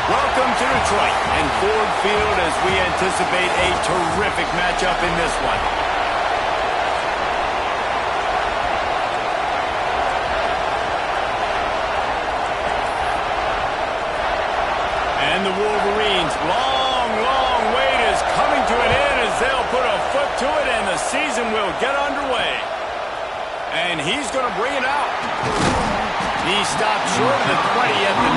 Welcome to Detroit and Ford Field as we anticipate a terrific matchup in this one. And the Wolverines' long wait is coming to an end as they'll put a foot to it and the season will get underway. And he's going to bring it out. He stopped short of the 20 at the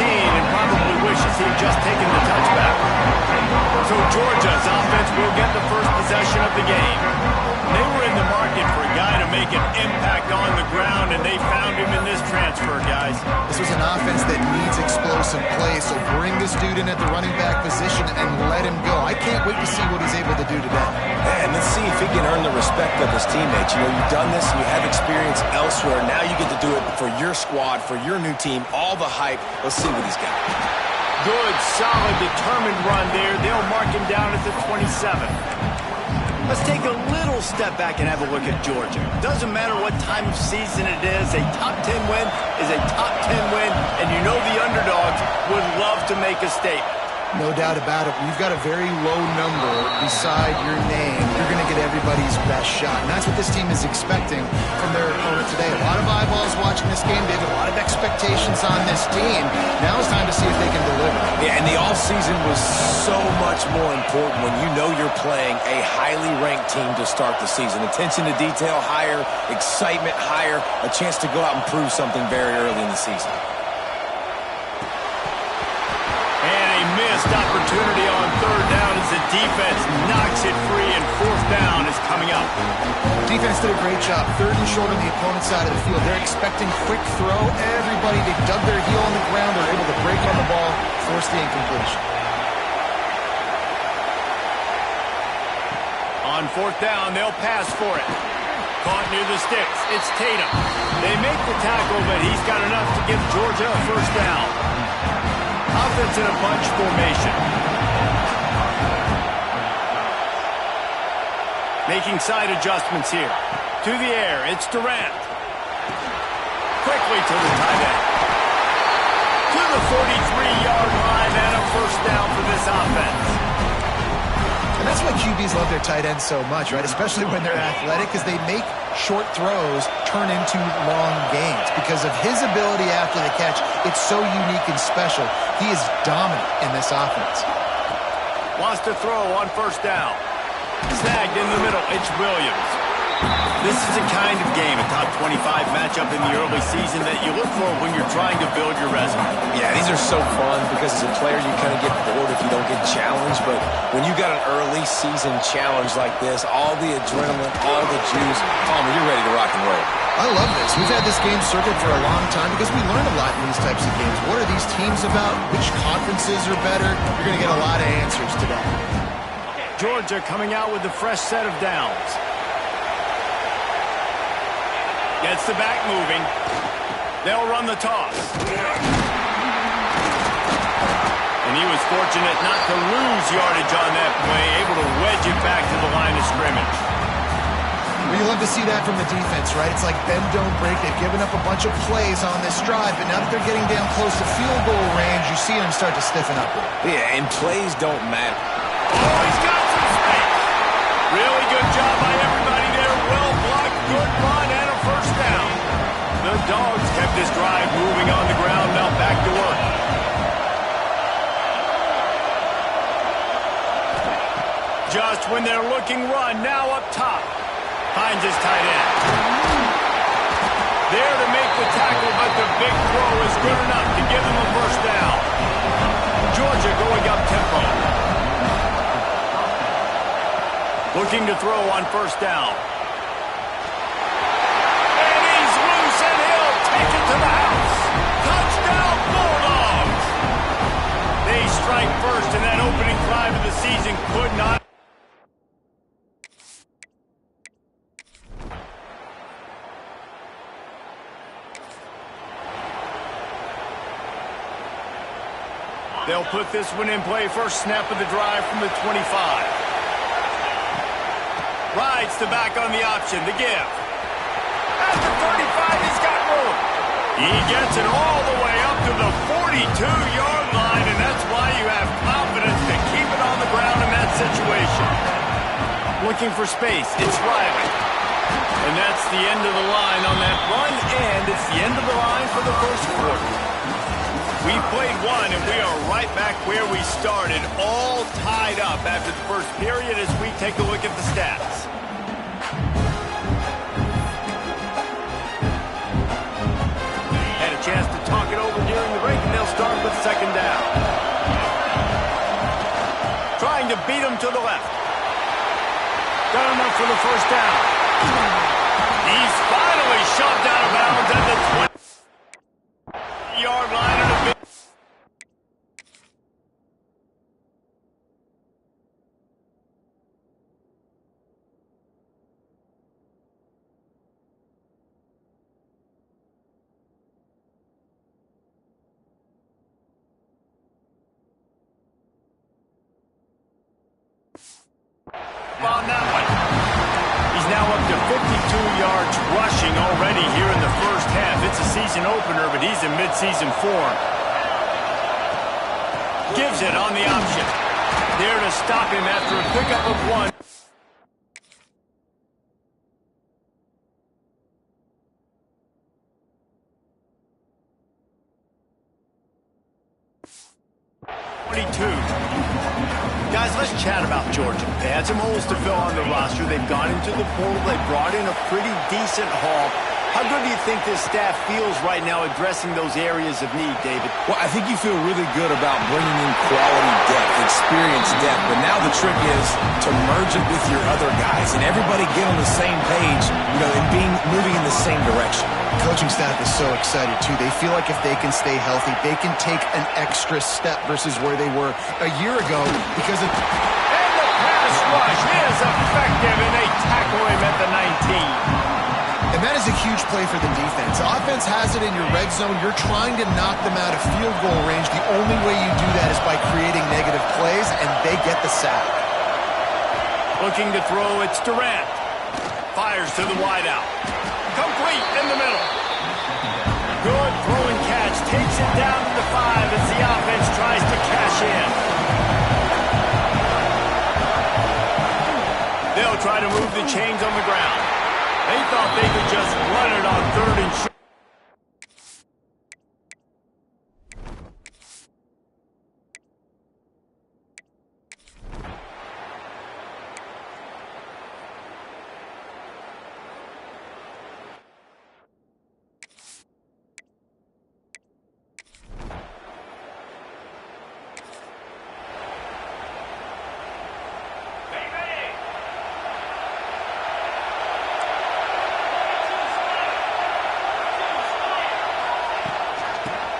19 and probably wishes he'd just taken the touchback. So Georgia's offense will get the first possession of the game. They were in the market for a guy to make an impact on the ground, and they found him in this transfer, guys. This was an offense that needs explosive play, so bring this dude in at the running back position and let him go. I can't wait to see what he's able to do today. And let's see if he can earn the respect of his teammates. You know, you've done this and you have experience elsewhere. Now you get to do it for your squad, for your new team, all the hype. Let's see what he's got. Good, solid, determined run there. They'll mark him down at the 27. Let's take a little step back and have a look at Georgia. Doesn't matter what time of season it is, a top 10 win is a top 10 win, and you know the underdogs would love to make a statement. No doubt about it. We've got a very low number beside your name. You're going to get everybody's best shot. And that's what this team is expecting from their opponent today. A lot of eyeballs watching this game. They have a lot of expectations on this team. Now it's time to see if they can deliver. Yeah, and the offseason was so much more important when you know you're playing a highly ranked team to start the season. Attention to detail higher, excitement higher, a chance to go out and prove something very early in the season. Missed opportunity on third down as the defense knocks it free, and fourth down is coming up. Defense did a great job. Third and short on the opponent's side of the field. They're expecting quick throw. Everybody, they dug their heel on the ground. They're able to break on the ball, force the incompletion. On fourth down, they'll pass for it. Caught near the sticks. It's Tatum. They make the tackle, but he's got enough to give Georgia a first down. Offense in a bunch formation. Making side adjustments here. To the air, it's Durant. Quickly to the tight end. To the 43-yard line and a first down for this offense. And that's why QBs love their tight ends so much, right? Especially when they're athletic, because they make short throws turn into long gains. Because of his ability after the catch, it's so unique and special. He is dominant in this offense. Wants to throw on first down. Snagged in the middle. It's Williams. This is the kind of game, a top 25 matchup in the early season that you look for when you're trying to build your resume. Yeah, these are so fun because as a player you kind of get bored if you don't get challenged, but when you got an early season challenge like this, all the adrenaline, all the juice, Palmer, you're ready to rock and roll. I love this. We've had this game circled for a long time because we learn a lot in these types of games. What are these teams about? Which conferences are better? You're going to get a lot of answers today. Georgia coming out with a fresh set of downs. Gets the back moving. They'll run the toss. And he was fortunate not to lose yardage on that play, able to wedge it back to the line of scrimmage. Well, you love to see that from the defense, right? It's like bend, don't break. They've given up a bunch of plays on this drive, but now that they're getting down close to field goal range, you see them start to stiffen up. Yeah, and plays don't matter. Oh, he's got some space. Really good job by everybody there. Well blocked, good run, and a first down. The Dogs kept this drive moving on the ground. Now back to work. Just when they're looking run, now up top. Finds his tight end. There to make the tackle, but the big throw is good enough to give them a first down. Georgia going up tempo. Looking to throw on first down. And he's loose, and he'll take it to the house. Touchdown, Bulldogs! They strike first, and that opening drive of the season could not. They'll put this one in play. First snap of the drive from the 25. Rides the back on the option. The give. At the 35, he's got room. He gets it all the way up to the 42-yard line, and that's Looking for space. It's Riley. And that's the end of the line on that run, and it's the end of the line for the first quarter. We've played one, and we are right back where we started, all tied up after the first period as we take a look at the stats. Had a chance to talk it over during the break, and they'll start with second down. Trying to beat him to the left. Got him up for the first down. He's finally shoved out of bounds at the 20-yard line. And a big on that one. He's now up to 52 yards rushing already here in the first half. It's a season opener, but he's in mid-season form. Gives it on the option. There to stop him after a pickup of one. Guys, let's chat about Georgia. They had some holes to fill on the roster. They've gone into the portal. They brought in a pretty decent haul. How good do you think this staff feels right now addressing those areas of need, David? Well, I think you feel really good about bringing in quality depth, experience depth, but now the trick is to merge it with your other guys and everybody get on the same page, and moving in the same direction. Coaching staff is so excited, too. They feel like if they can stay healthy, they can take an extra step versus where they were a year ago because of... And the pass rush is effective, and they tackle him at the 19. And that is a huge play for the defense. Offense has it in your red zone. You're trying to knock them out of field goal range. The only way you do that is by creating negative plays, and they get the sack. Looking to throw, it's Durant. Fires to the wideout. Complete in the middle. Good throw and catch. Takes it down to the 5 as the offense tries to cash in. They'll try to move the chains on the ground. They thought they could just run it on third and short.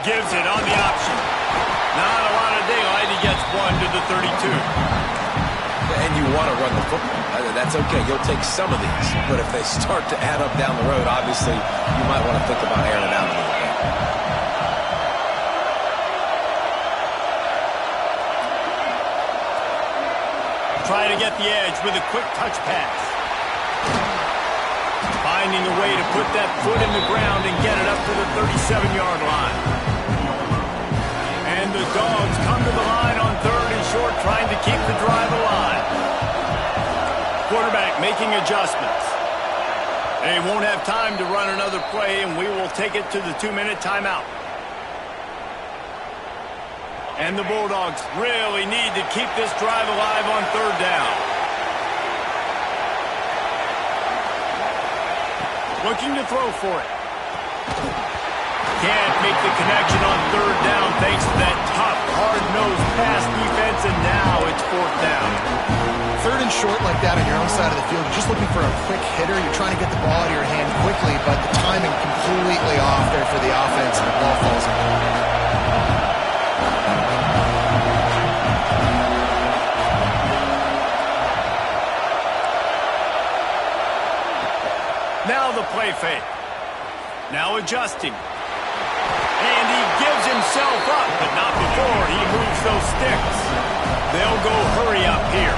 Gives it on the option. Not a lot of daylight. He gets one to the 32. And you want to run the football. That's okay. You'll take some of these. But if they start to add up down the road, obviously, you might want to think about airing it out a little bit. Try to get the edge with a quick touch pass. Finding a way to put that foot in the ground and get it up to the 37-yard line. And the Dogs come to the line on third and short, trying to keep the drive alive. Quarterback making adjustments. They won't have time to run another play, and we will take it to the 2-minute timeout. And the Bulldogs really need to keep this drive alive on third down. Looking to throw for it. Can't make the connection on third down thanks to that tough, hard-nosed pass defense, and now it's fourth down. Third and short like that on your own side of the field, you're just looking for a quick hitter. You're trying to get the ball out of your hand quickly, but the timing completely off there for the offense, and the ball falls in. Now the play fake. Now adjusting. And he gives himself up, but not before he moves those sticks. They'll go hurry up here.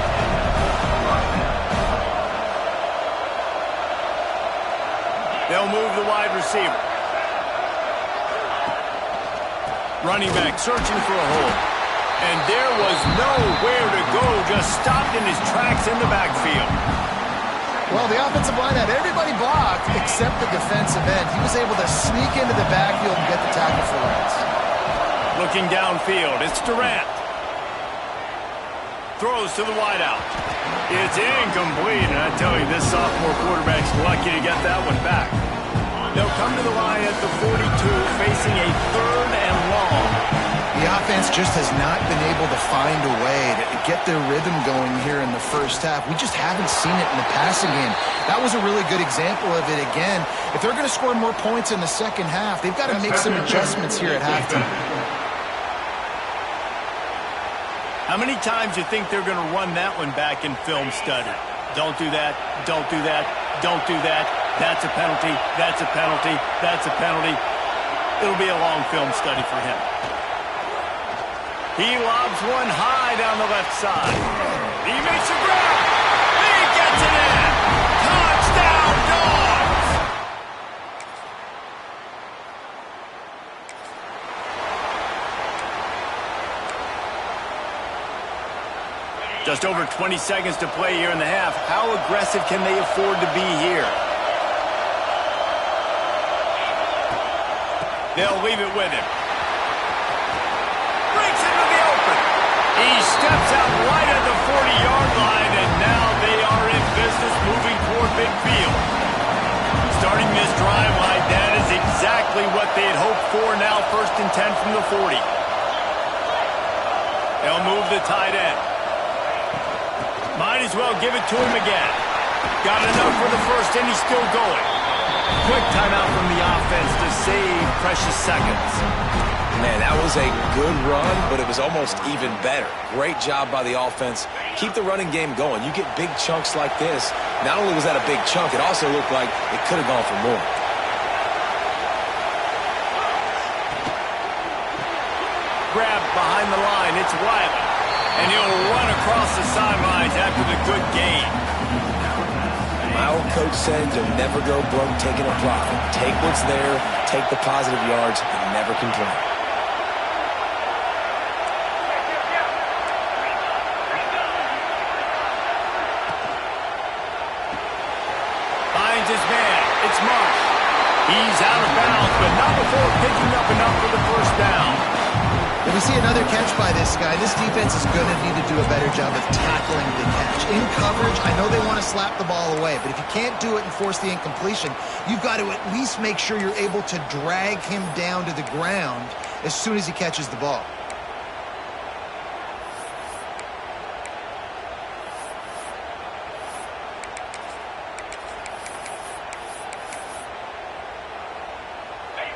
They'll move the wide receiver. Running back searching for a hole. And there was nowhere to go, just stopped in his tracks in the backfield. Well, the offensive line had everybody blocked except the defensive end. He was able to sneak into the backfield and get the tackle for Wentz. Looking downfield, it's Durant. Throws to the wideout. It's incomplete, and I tell you, this sophomore quarterback's lucky to get that one back. They'll come to the line at the 42, facing a 3rd and long. The offense just has not been able to find a way to get their rhythm going here in the first half. We just haven't seen it in the passing game. That was a really good example of it again. If they're going to score more points in the second half, they've got to make some adjustments here at halftime. How many times do you think they're going to run that one back in film study? Don't do that, don't do that, don't do that. That's a penalty, that's a penalty, that's a penalty. It'll be a long film study for him. He lobs one high down the left side. He makes a grab. He gets it in. Touchdown, Dogs! Just over 20 seconds to play here in the half. How aggressive can they afford to be here? They'll leave it with him. Breaks into the open. He steps out right at the 40-yard line, and now they are in business moving toward midfield. Starting this drive like that is exactly what they had hoped for. Now 1st and 10 from the 40. They'll move the tight end. Might as well give it to him again. Got enough for the first, and he's still going. Quick timeout from the offense to save precious seconds. Man, that was a good run, but it was almost even better. Great job by the offense. Keep the running game going. You get big chunks like this. Not only was that a big chunk, it also looked like it could have gone for more. Grab behind the line. It's Riley. And he'll run across the sidelines after the good gain. My old coach said you'll never go broke taking a profit. Take what's there, take the positive yards, and never complain. Finds his man. It's Marsh. He's out of bounds, but not before picking up enough for the first down. If we see another catch by this guy, this defense is going to need to do a better job of tackling the catch. In coverage, I know they want to slap the ball away, but if you can't do it and force the incompletion, you've got to at least make sure you're able to drag him down to the ground as soon as he catches the ball.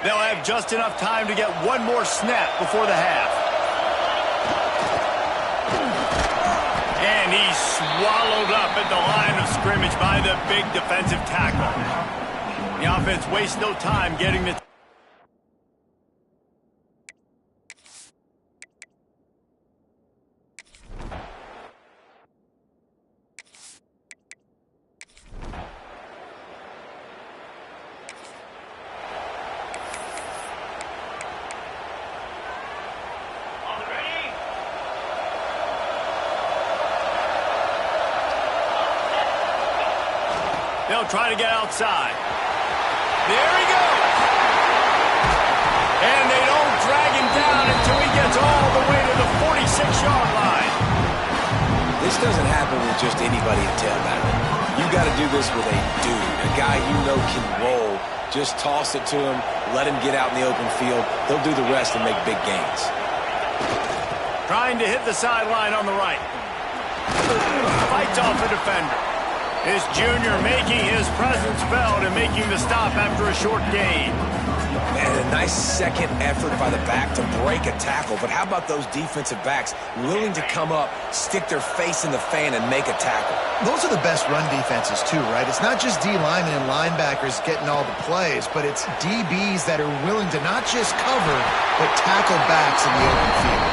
They'll have just enough time to get one more snap before the half. And he's swallowed up at the line of scrimmage by the big defensive tackle. The offense wastes no time getting the... They'll try to get outside. There he goes. And they don't drag him down until he gets all the way to the 46-yard line. This doesn't happen with just anybody in tailback. You got to do this with a dude, a guy you know can roll. Just toss it to him, let him get out in the open field. He'll do the rest and make big gains. Trying to hit the sideline on the right. Fights off a defender. This junior making his presence felt and making the stop after a short gain. And a nice second effort by the back to break a tackle. But how about those defensive backs willing to come up, stick their face in the fan, and make a tackle? Those are the best run defenses, too, right? It's not just D linemen and linebackers getting all the plays, but it's DBs that are willing to not just cover, but tackle backs in the open field.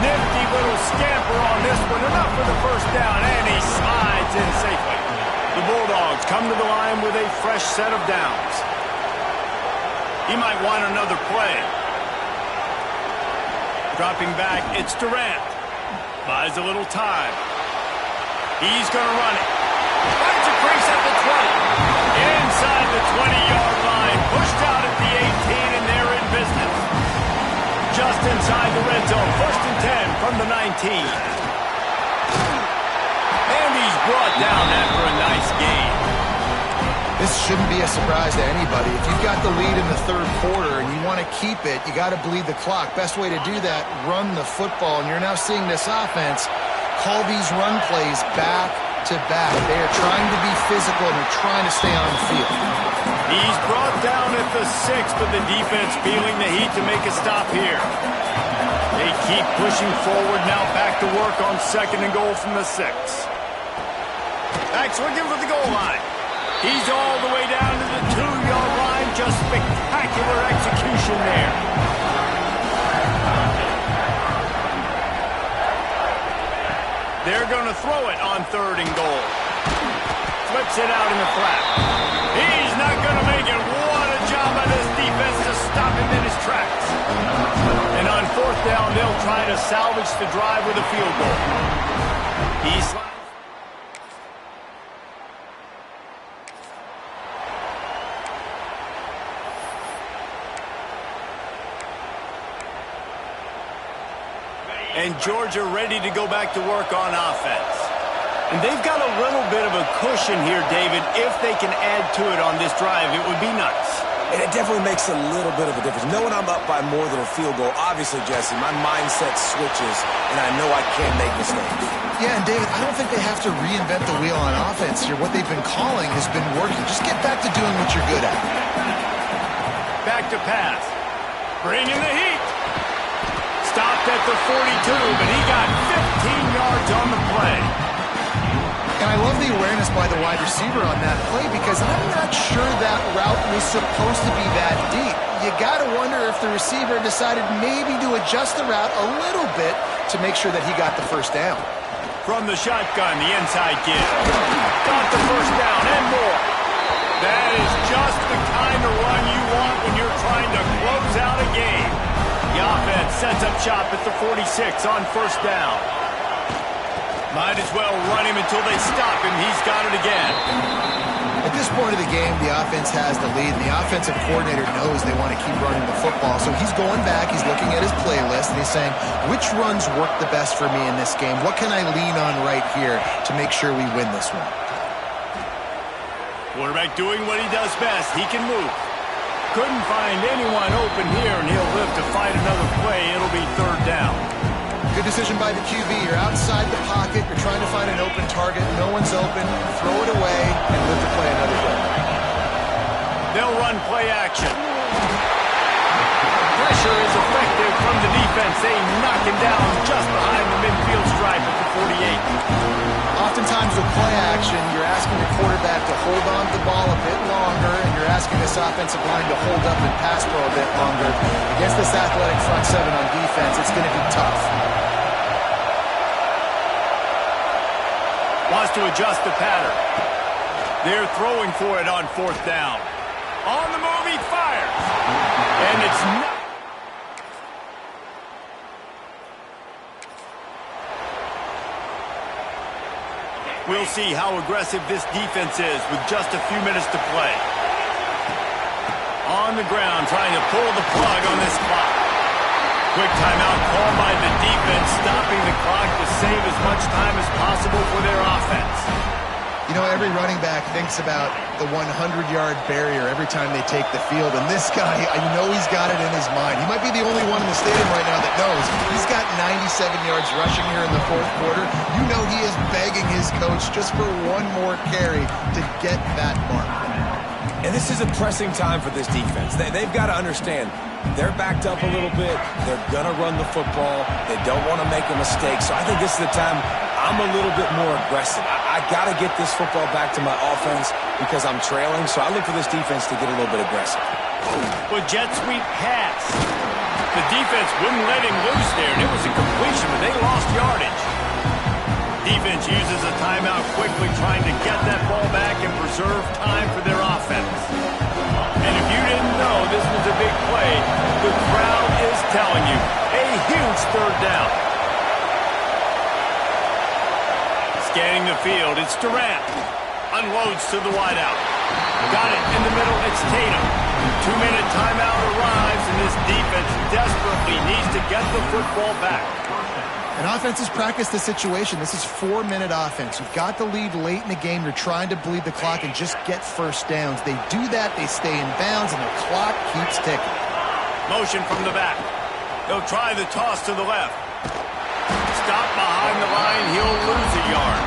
Nifty little scamper on this one. Enough for the first down, and he slides in safely. The Bulldogs come to the line with a fresh set of downs. He might want another play. Dropping back, it's Durant. Buys a little time. He's going to run it. Finds a crease at the 20. Inside the 20-yard line. Pushed out at the 18, and they're in business. Just inside the red zone. 1st and 10 from the 19. And he's brought down after a nice gain. This shouldn't be a surprise to anybody. If you've got the lead in the third quarter and you want to keep it, you got to bleed the clock. Best way to do that, run the football. And you're now seeing this offense call these run plays back to back. They are trying to be physical and they're trying to stay on the field. He's brought down at the 6, but the defense feeling the heat to make a stop here. They keep pushing forward, now back to work on 2nd and goal from the 6. Back swinging for the goal line. He's all the way down to the 2-yard line. Just spectacular execution there. They're going to throw it on 3rd and goal. Flips it out in the flat. He's not going to make it. What a job by this defense to stop him in his tracks. And on 4th down, they'll try to salvage the drive with a field goal. He's and Georgia ready to go back to work on offense. And they've got a little bit of a cushion here, David. If they can add to it on this drive, it would be nice. And it definitely makes a little bit of a difference. Knowing I'm up by more than a field goal, obviously, Jesse, my mindset switches, and I know I can't make mistakes. Yeah, and David, I don't think they have to reinvent the wheel on offense here. What they've been calling has been working. Just get back to doing what you're good at. Back to pass. Bring in the heat. Stopped at the 42, but he got 15 yards on the play. And I love the awareness by the wide receiver on that play because I'm not sure that route was supposed to be that deep. You got to wonder if the receiver decided maybe to adjust the route a little bit to make sure that he got the first down. From the shotgun, the inside kid. Got the first down and more. That is just the kind of run you want when you're trying to close out a game. The offense sets up shop at the 46 on 1st down. Might as well run him until they stop him. He's got it again. At this point of the game, the offense has the lead, and the offensive coordinator knows they want to keep running the football. So he's going back, he's looking at his playlist, and he's saying, which runs work the best for me in this game? What can I lean on right here to make sure we win this one? Quarterback doing what he does best. He can move. Couldn't find anyone open here, and he'll live to fight another play. It'll be 3rd down. Good decision by the QB. You're outside the pocket. You're trying to find an open target. No one's open. Throw it away and live to play another day. They'll run play action. Pressure is effective from the defense. They knock him down just behind the midfield stripe at the 48. Oftentimes with play action, you're asking your quarterback to hold on to the ball a bit longer, and you're asking this offensive line to hold up and pass pro a bit longer. Against this athletic front 7 on defense, it's going to be tough. Wants to adjust the pattern. They're throwing for it on 4th down. On the move, he fires. And it's not. We'll see how aggressive this defense is with just a few minutes to play. On the ground, trying to pull the plug on this clock. Quick timeout called by the defense, stopping the clock to save as much time as possible for their offense. You know, every running back thinks about the 100-yard barrier every time they take the field, and this guy, I know he's got it in his mind. He might be the only one in the stadium right now that knows. He's got 97 yards rushing here in the 4th quarter. You know he is begging his coach just for one more carry to get that mark. And this is a pressing time for this defense. They've got to understand, they're backed up a little bit. They're going to run the football. They don't want to make a mistake. So I think this is the time I'm a little bit more aggressive. I got to get this football back to my offense because I'm trailing. So I look for this defense to get a little bit aggressive. With jet sweep pass. The defense wouldn't let him loose there, and it was a completion, but they lost yardage. Defense uses a timeout quickly, trying to get that ball back and preserve time for their offense. And if you didn't know this was a big play, the crowd is telling you. A huge third down. Scanning the field, it's Durant. Unloads to the wideout. Got it in the middle, it's Tatum. 2-minute timeout arrives, and this defense desperately needs to get the football back. And offenses practice the situation. This is 4-minute offense. You've got the lead late in the game. You're trying to bleed the clock and just get first downs. They do that, they stay in bounds, and the clock keeps ticking. Motion from the back. He'll try the toss to the left. Stop behind the line. He'll lose a yard.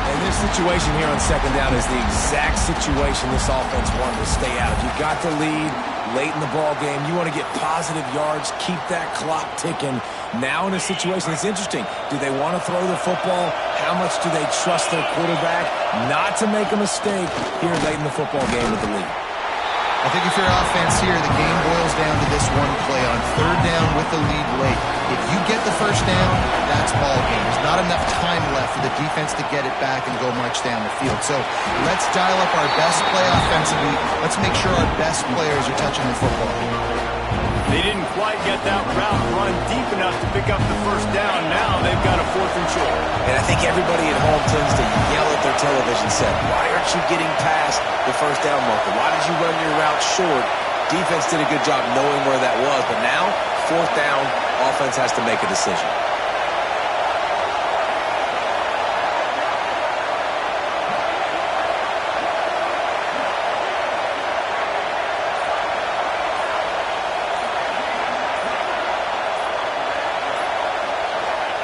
And this situation here on second down is the exact situation this offense wanted to stay out of. You got the lead late in the ball game. You want to get positive yards, keep that clock ticking. Now in a situation, it's interesting. Do they want to throw the football? How much do they trust their quarterback not to make a mistake here late in the football game with the lead? I think if you're offense here, the game boils down to this one play on third down with the lead late. If you get the first down, that's ball game. There's not enough time left for the defense to get it back and go march down the field. So let's dial up our best play offensively. Let's make sure our best players are touching the football. They didn't quite get that route run deep enough to pick up the first down. Now they've got a 4th and short. And I think everybody at home tends to yell at their television set, why aren't you getting past the first down marker? Why did you run your route short? Defense did a good job knowing where that was, but now, 4th down, offense has to make a decision.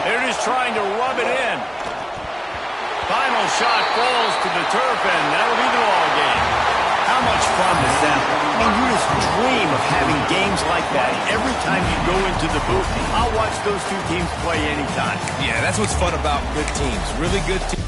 They're just trying to rub it in. Final shot falls to the turf, and that'll be the ball game. How much fun is that? I mean, you just dream of having games like that every time you go into the booth. I'll watch those two teams play anytime. Yeah, that's what's fun about good teams. Really good teams.